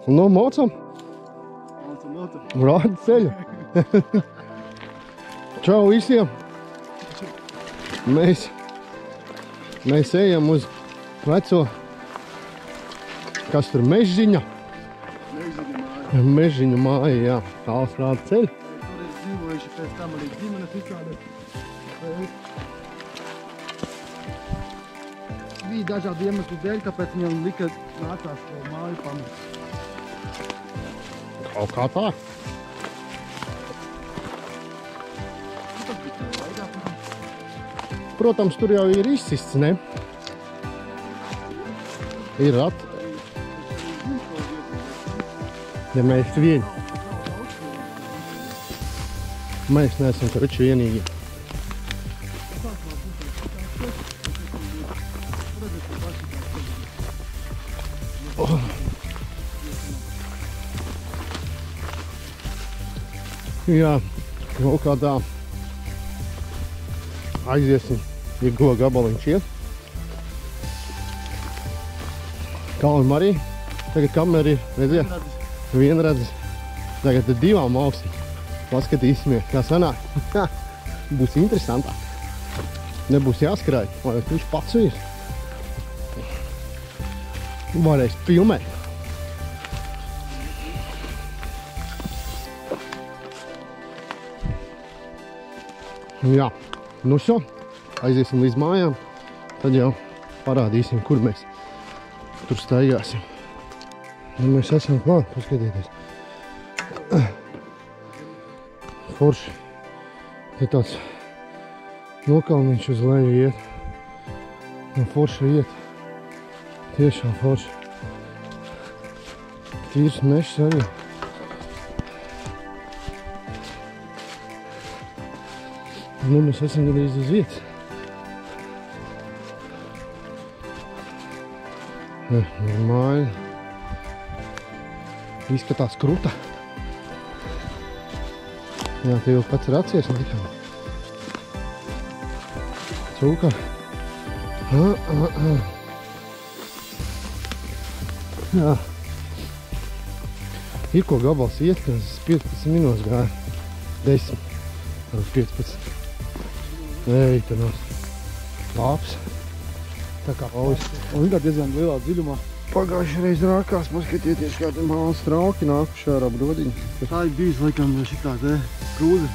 Nu, mocam. Rādi ceļu. Čau visiem. Mēs ejam uz veco, kas tur Mežziņa. Mežziņu māja, jā. Tāls rāda ceļu. Tur es dzīvojuši pēc tam arī ģimenes visādi. Bija dažādi iemesli dēļ, kāpēc viņam lika nācās to māju pamest. Kaut kā tā. Protams, tur jau ir izsists, ne? Ir rati. Ja mēs vieni. Mēs neesam taču vienīgi. Jā, kaut kā tā. Aiziesim, ieguva gabaliņš iet. Kalnam arī. Tagad kamera ir, redziet? Vienradzes. Tagad ir divām augstī. Paskatīsimies, kā sanāk. Būs interesantāk. Nebūs jāskrāj, vai viņš pats ir. Varēs filmēt. Jā, nu šo. Aiziesim līdz mājām. Tad jau parādīsim, kur mēs tur staigāsim. Nu, mēs esam klāt, paskatieties. Forši. Te tāds nokalniņš uz leju iet. No forša iet. Tiešām forši. Tīrs mešs arī. Nu, mēs esam gandrīz uz vietas. Māja. Izskatās kruta. Jā, te jau pats ir acies, ne tikai. Cūka. Jā. Ir ko gabals iet, kas 15 minūtes gāja. 10. Ar 15. Ej, te nāc. Labs. Tā kā paujas. Un viņa diezgan lielā dziļumā. Pagājuši reiz rākās, paskatieties, kā te mālas trauki nākuši ārā brodiņi. Tā ir bijis laikam šitā te krūze.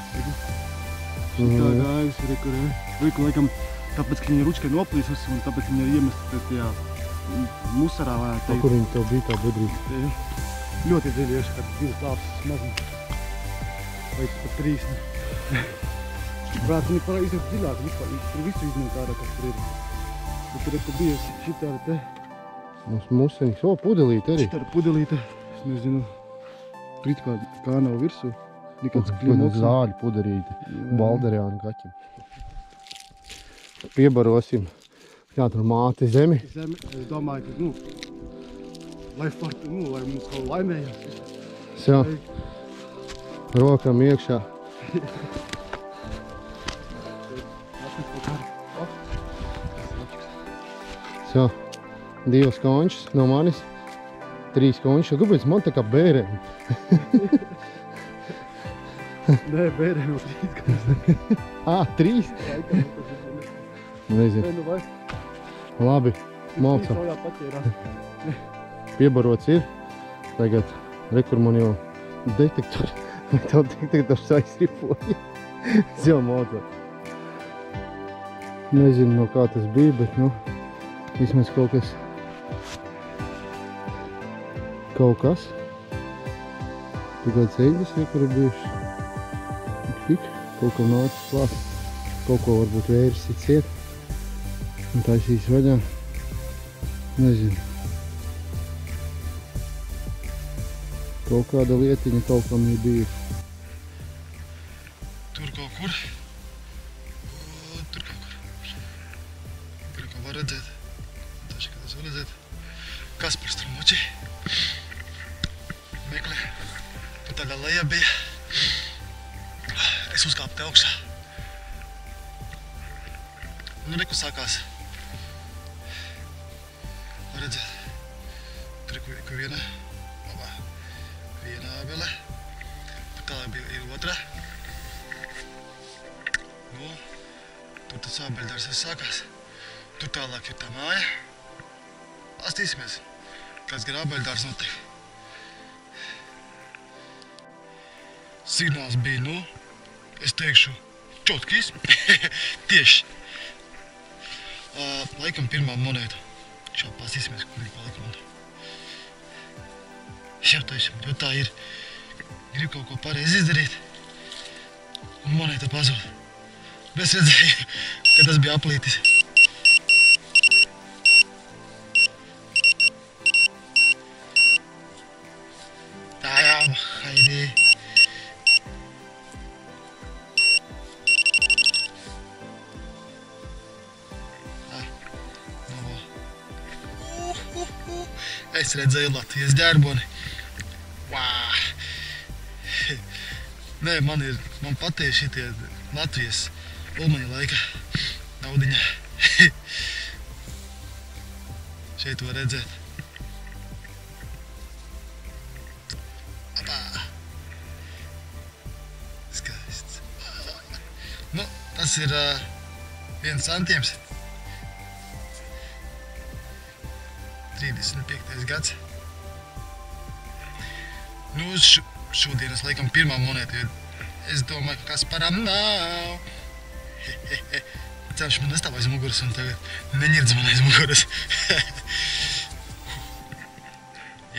Šitā gājusi arī, kur laikam, tāpēc, ka viņa ručkai noplīsus un tāpēc viņa ir iemesta tajā musarā, varētu teikt. Kur viņa tev bija tā bedrīga? Ļoti dziļieši, kad 2 tāpes mazums. Vai pat 3. Prāt, viņa parā izrakt dziļāk vispār. Tur visu izņemt ārā, kas tur ir. Bet tur bija šitā te. Mums museņas, pudelīte arī. Šitā ir pudelīte, es nezinu, krit kā nav virsū. Nekāds klimoks. Zāļu pudelīte, balderjānu kaķim. Piebarosim, kā tur māte zemi. Zemi, es domāju, ka, lai mums kaut laimējās. Jā, rokam iekšā. Jā. 2 končus no manis, 3 končus. Kāpēc man tā kā bērēm? Nē, bērēm jau 3 končus. 3? Nezinu. Labi, malcam. Piebarots ir. Tagad, rekur man jau detektors. Tev detektors aizripoja. Es jau malcam. Nezinu, no kā tas bija, bet, vismaz kaut kas. Tikai ceļas, kur ir bijuši. Kaut ko nācis klāt. Kaut ko varbūt vēris ciet. Un taisīs vaļā. Nezinu. Kaut kāda lietiņa kaut kam ir bijusi. Tur kaut kur. Tur ko var redzēt. Taču, kad es var redzēt. Kaspars Trumoči. Meklē. Tur tādā lejā bija. Es uzkāpu te augšā. Nu, reku sākās. Var redzēt. Tur ir viena. viena ābele, tālāk ir otra. Nu, tur tas ābeļdārs sākās. Tur tālāk ir tā māja. Pastīsimies, kāds gar ābeļdārs notiek. Signāls bija, nu, es teikšu, čotkīs. Tieši. Laikam pirmā monēta. Šā pasīsimies, kur ir palika monēta. Jau taisam, jo tā ir. Grib kaut ko pareizi izdarīt. Un monēta pazūd. Bet es redzēju, ka tas bija aplītis. Tā jā, haidī. Es redzēju Latvijas ģērboni. Vā! Nē, man patīk šitie Latvijas Ulmaņa laika naudiņa. Šeit var redzēt. Apā! Skaists. Nu, tas ir 1 centims. 35. gads. Nu, šodienas laikam pirmā monēta, jo es domāju, ka Kasparam nav. Cenš man nestāv aiz muguras un tagad neņirdz man aiz muguras.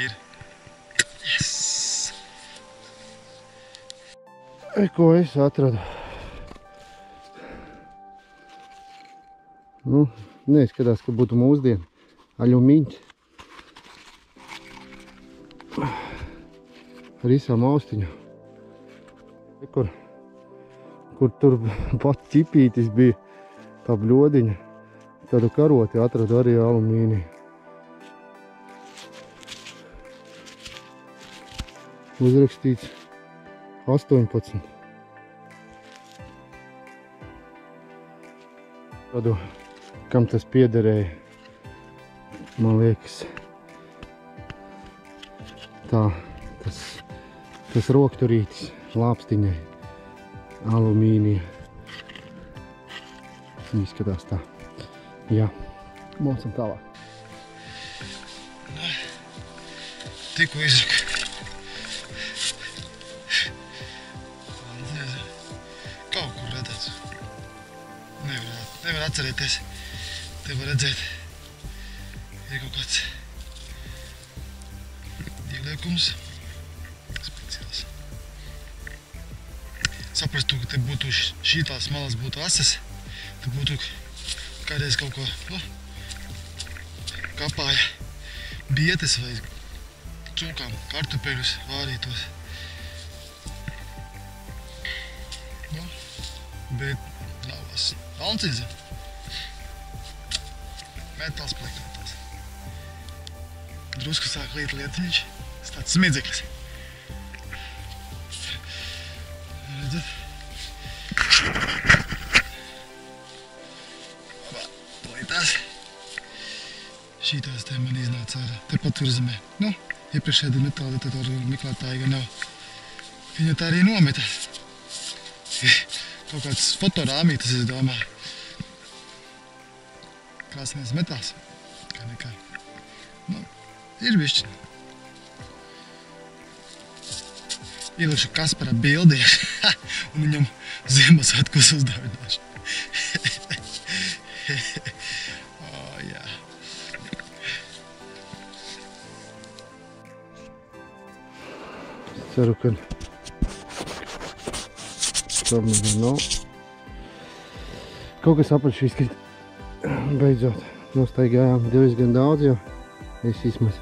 Ir. Yes! Ko es atradu? Nu, neizskatās, ka būtu mūsdienu. Aļumiņķi. Ar īsām austiņām. Kur tur pat ķipītis bija tā bļodiņa. Tādu karoti atradu arī alumīniju. Uzrakstīts 18. Tādu, kam tas piederēja. Man liekas, tā, tas rokturītis lāpstiņai, alumīnija. Izskatās tā. Jā, mocam tālāk. Tikko izraka. Kaut kur redzēts. Nevar atcerēties. Te var redzēt. Ir kaut kāds ieliekums speciāls. Saprastu, ka te būtu šītās malas būtu asas, te būtu kādreiz kaut ko kapāja bietes vai cūkām, kartupeļus vārītos. Nu, bet nav as. Valncīze. Metāls plekātās. Drusku sāk līt lietiņš, tas tāds smidzeklis. Redzat? Plītās. Šītās te man iznāca ārā, tepat virzemē. Nu, iepriekšēdi metāla detektoru meklētāji gan nav. Viņa tā arī nometās. Kaut kāds fotorāmītas, es domāju. Krāsnēs metās, kā nekā. Nu, ir bišķi. Ielikšu Kaspara bildi un viņam Ziemassvētkos uzdāvināšu. Jā. Es ceru, ka tomēr nav. Kaut kas apaļ šīs, ka beidzot nostaigājām diezgan daudz, jo es vismaz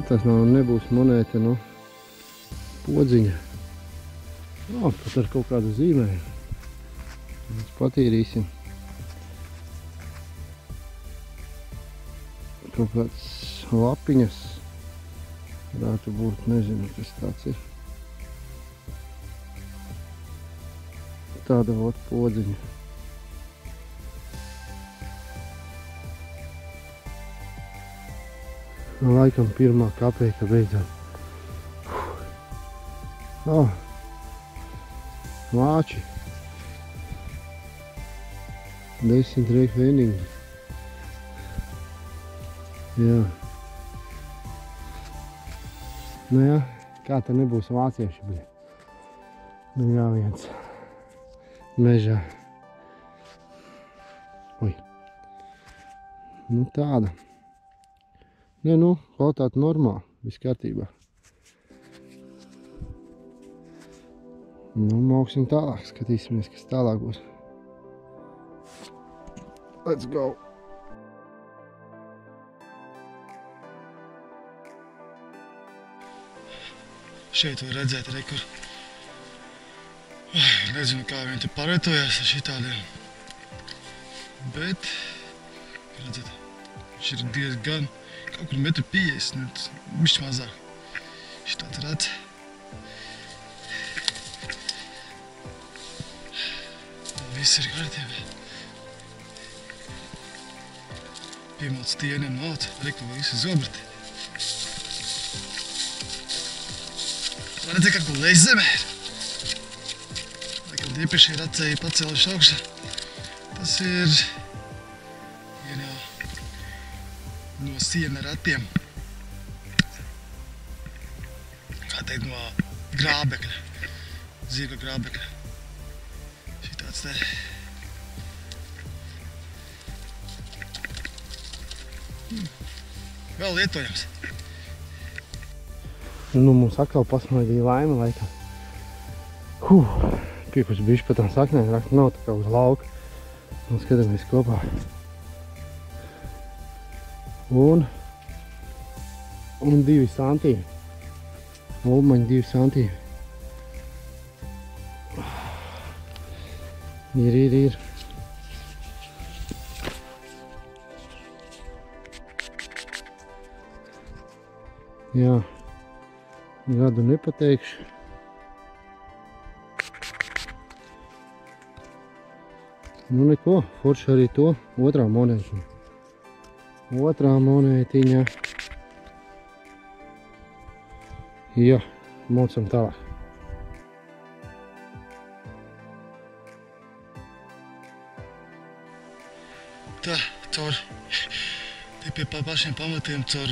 tas nebūs monēta, no podziņa. Pat ar kaut kādu zīmējumu. Mēs patīrīsim. Kaut kāds lapiņas varētu būt, nezinu, kas tāds ir. Tāda vot podziņa. Laikam pirmā kapeika beidzot. Oh. Vāči. 10 reiku vienīgi. Jā. Nu jā, kā te nebūs vācieši, bļa. Nu jā, viens mežā. Oi. Nu tāda. Nē, nu, kvalitāte normāli, viss kārtībā. Nu, mauksim tālāk, skatīsimies, kas tālāk būs. Let's go! Šeit var redzēt, kur nezinu, kā viņi te pārvietojās ar šitādiem. Bet, redzēt, viņš ir diezgan kaut kur 1,50 m, bišķi mazāk. Šitāds redz. Viss ir kārtībā. Piemalt stieniem nāc, reku visi zobrati. Redzēt, kā gulējis zemē ir. Laikam īpaši ir acēji pacēluši augšā. Tas ir vien jau no siena ratiem. Kā teikt, no grābekļa. Zirga grābekļa. Šitāds te. Vēl lietojams. Nu, mums atkal pasmaidīja laime laikam. Piepuši bišķi pa tām saknēm, rakt nav tā kā uz lauka. Un skatāmies kopā. Un 2 santīvi. Olmaņi 2 santīvi. Ir. Jā. Gadu nepateikšu. Nu neko, forši arī to. Otrā monētiņa. Otrā monētiņa. Jā, mocam tālāk. Tā, caur te pie pašiem pamatiem, caur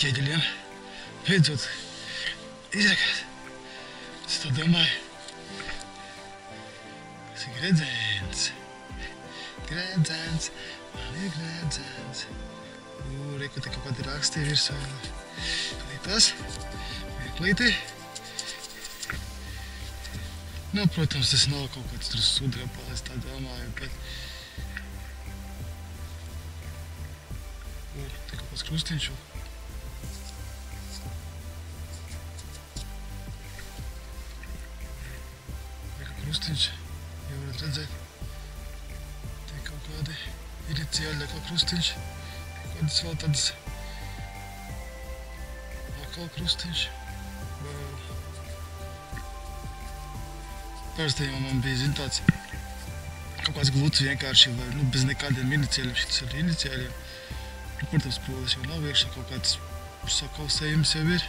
ķieģeļiem. Beidzot, izrakās. Es tā domāju. Tas ir gredzens. Gredzens. Man ir gredzens. Reku te kaut kādi raksti virsū. Tas. Vieklīti. Nu, protams, tas nav kaut kāds tur sudraba, es tā domāju, bet... Te kaut kāds krustiņš. Krustiņš, jau varat redzēt, te kaut kādi iniciāļi kā krustiņš, kaut kādas vēl tādas atkal krustiņš. Parasti jau man bija, zin, tāds kaut kāds gluts vienkārši, vai, nu, bez nekādiem iniciāļiem, šitas ar iniciāļiem. Nu, protams, pūles jau nav iekšā, kaut kāds sakausējums jau ir.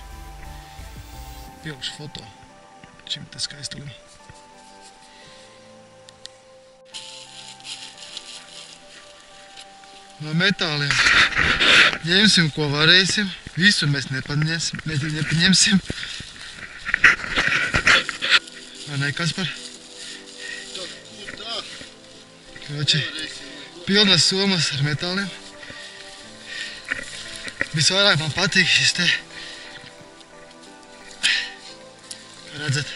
Pielikšu foto šim te skaistulim. No metāliem ņemsim, ko varēsim. Visu mēs nepaņemsim. Vai ne, Kaspar? Kroči, pilnas somas ar metāliem. Visvairāk man patīk šis te. Kā redzat?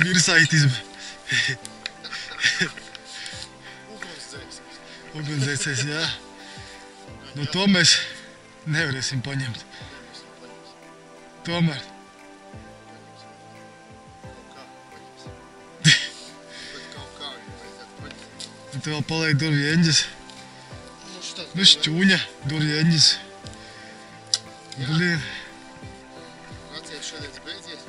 Virsaitisms. Ugunsdzēsējs, jā. Nu, to mēs nevarēsim paņemt. Tomēr. Un te vēl paliek durvju eņģis. Nu, šķūņa durvju eņģis. Blīn. Vācijas šodienas beidzies.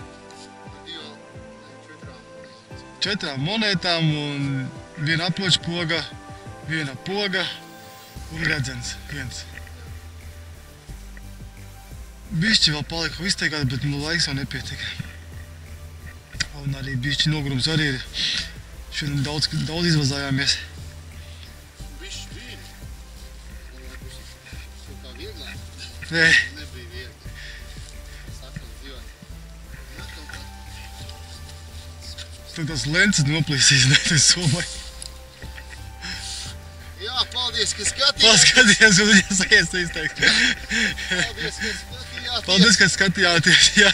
4 monētām un 1 apločpoga. 1 poga un gredzens, viens. bišķi vēl palika izteikāt, bet laiks vēl nepietika. Un arī bišķi nogurums arī ir. Šodien daudz izvazājāmies. Bišķi bija. Kaut kā vieglāk. Nē. Nebija viegli. Sakam dzīvot. Tad tās lences noplīsīs, ne, tas somai. Jā, paldies, ka skatījāt. Paskaties, un viņas ies izteikt. Paldies, ka skatījāties. Paldies, ka skatījāties, jā.